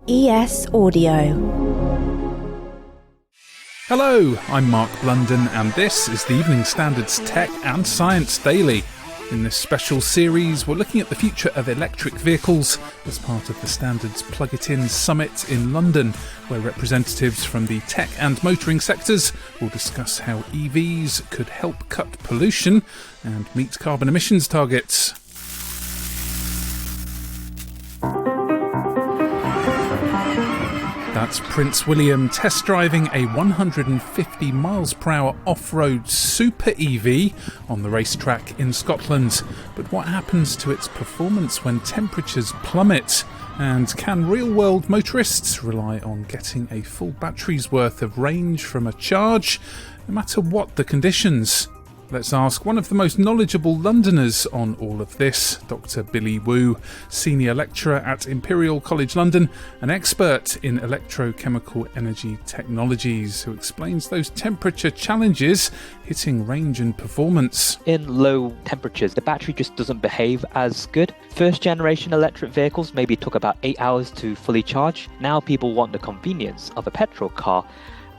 ES Audio. Hello, I'm Mark Blunden and this is the Evening Standard's Tech and Science Daily. In this special series, we're looking at the future of electric vehicles as part of the Standard's Plug It In Summit in London, where representatives from the tech and motoring sectors will discuss how EVs could help cut pollution and meet carbon emissions targets. That's Prince William test driving a 150 miles per hour off-road super EV on the racetrack in Scotland. But what happens to its performance when temperatures plummet? And can real-world motorists rely on getting a full battery's worth of range from a charge, no matter what the conditions? Let's ask one of the most knowledgeable Londoners on all of this, Dr. Billy Wu, Senior Lecturer at Imperial College London, an expert in electro-chemical energy technologies, who explains those temperature challenges hitting range and performance. In low temperatures, the battery just doesn't behave as good. First generation electric vehicles maybe took about 8 hours to fully charge. Now people want the convenience of a petrol car,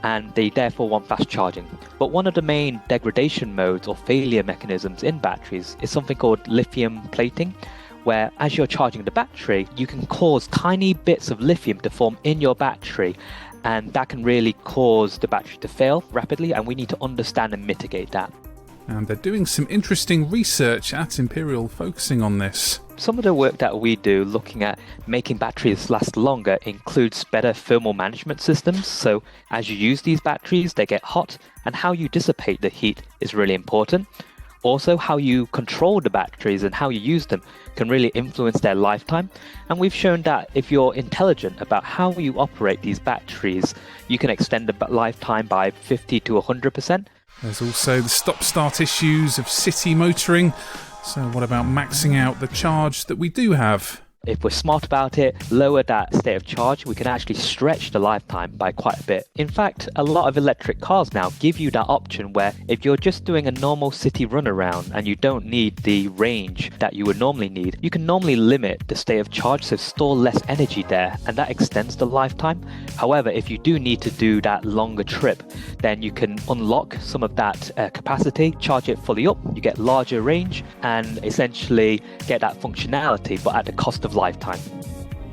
and they therefore want fast charging. But one of the main degradation modes or failure mechanisms in batteries is something called lithium plating, where as you're charging the battery, you can cause tiny bits of lithium to form in your battery, and that can really cause the battery to fail rapidly, and we need to understand and mitigate that. And they're doing some interesting research at Imperial focusing on this. Some of the work that we do looking at making batteries last longer includes better thermal management systems. So as you use these batteries, they get hot, and how you dissipate the heat is really important. Also, how you control the batteries and how you use them can really influence their lifetime. And we've shown that if you're intelligent about how you operate these batteries, you can extend the lifetime by 50 to 100%. There's also the stop-start issues of city motoring. So what about maxing out the charge that we do have? If we're smart about it, lower that state of charge, we can actually stretch the lifetime by quite a bit. In fact, a lot of electric cars now give you that option where if you're just doing a normal city run around and you don't need the range that you would normally need, you can normally limit the state of charge, so store less energy there, and that extends the lifetime. However, if you do need to do that longer trip, then you can unlock some of that capacity, charge it fully up, you get larger range, and essentially get that functionality, but at the cost of lifetime.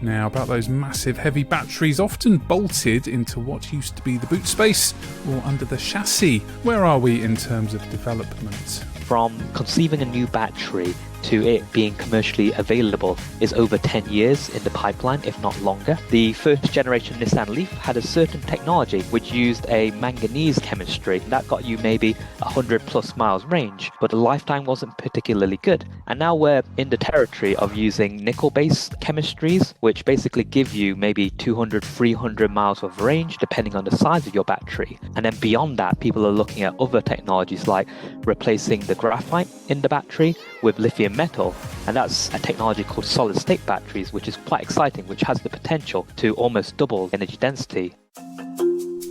Now, about those massive heavy batteries often bolted into what used to be the boot space or under the chassis. Where are we in terms of development? From conceiving a new battery to it being commercially available is over 10 years in the pipeline, if not longer. The first generation Nissan Leaf had a certain technology which used a manganese chemistry. That got you maybe 100 plus miles range, but the lifetime wasn't particularly good. And now we're in the territory of using nickel-based chemistries, which basically give you maybe 200, 300 miles of range, depending on the size of your battery. And then beyond that, people are looking at other technologies like replacing the graphite in the battery with lithium metal, and that's a technology called solid state batteries, which is quite exciting, which has the potential to almost double energy density.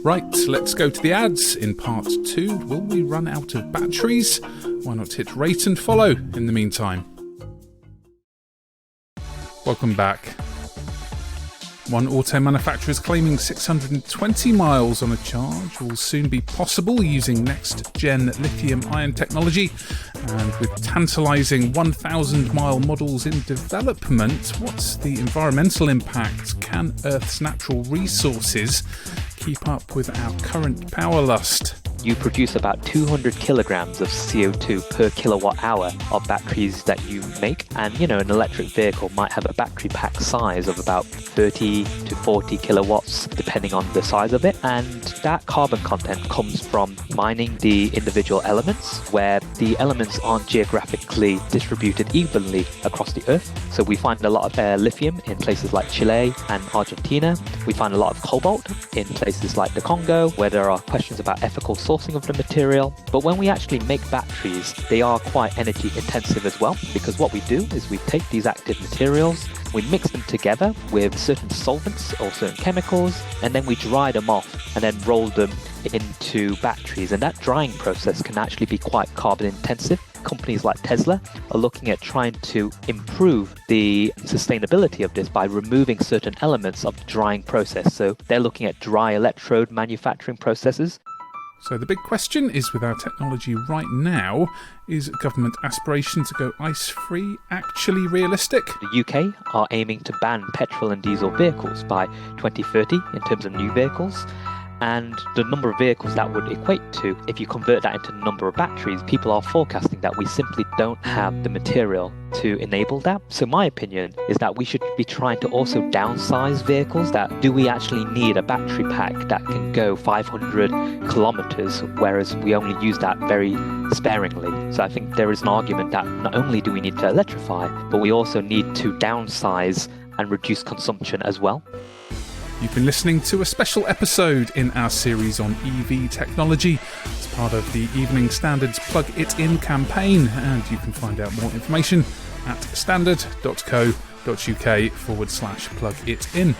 Right, let's go to the ads. In part 2, will we run out of batteries? Why not hit rate and follow in the meantime? Welcome back. One auto manufacturer is claiming 620 miles on a charge will soon be possible using next-gen lithium-ion technology. And with tantalising 1,000-mile models in development, what's the environmental impact? Can Earth's natural resources keep up with our current power lust? You produce about 200 kilograms of CO2 per kilowatt hour of batteries that you make. And, an electric vehicle might have a battery pack size of about 30 to 40 kilowatts, depending on the size of it. And that carbon content comes from mining the individual elements, where the elements aren't geographically distributed evenly across the Earth. So we find a lot of lithium in places like Chile and Argentina. We find a lot of cobalt in places like the Congo, where there are questions about ethical sourcing of the material. But when we actually make batteries, they are quite energy intensive as well, because what we do is we take these active materials, we mix them together with certain solvents or certain chemicals, and then we dry them off and then roll them into batteries. And that drying process can actually be quite carbon intensive. companies like Tesla are looking at trying to improve the sustainability of this by removing certain elements of the drying process. So they're looking at dry electrode manufacturing processes. So the big question is, with our technology right now, is government aspiration to go ice-free actually realistic? The UK are aiming to ban petrol and diesel vehicles by 2030 in terms of new vehicles. And the number of vehicles that would equate to, if you convert that into the number of batteries, people are forecasting that we simply don't have the material to enable that. So my opinion is that we should be trying to also downsize vehicles. That do we actually need a battery pack that can go 500 kilometers, whereas we only use that very sparingly. So I think there is an argument that not only do we need to electrify, but we also need to downsize and reduce consumption as well. You've been listening to a special episode in our series on EV technology. It's part of the Evening Standard's Plug It In campaign, and you can find out more information at standard.co.uk/plug it in.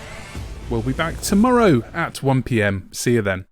We'll be back tomorrow at 1 p.m. See you then.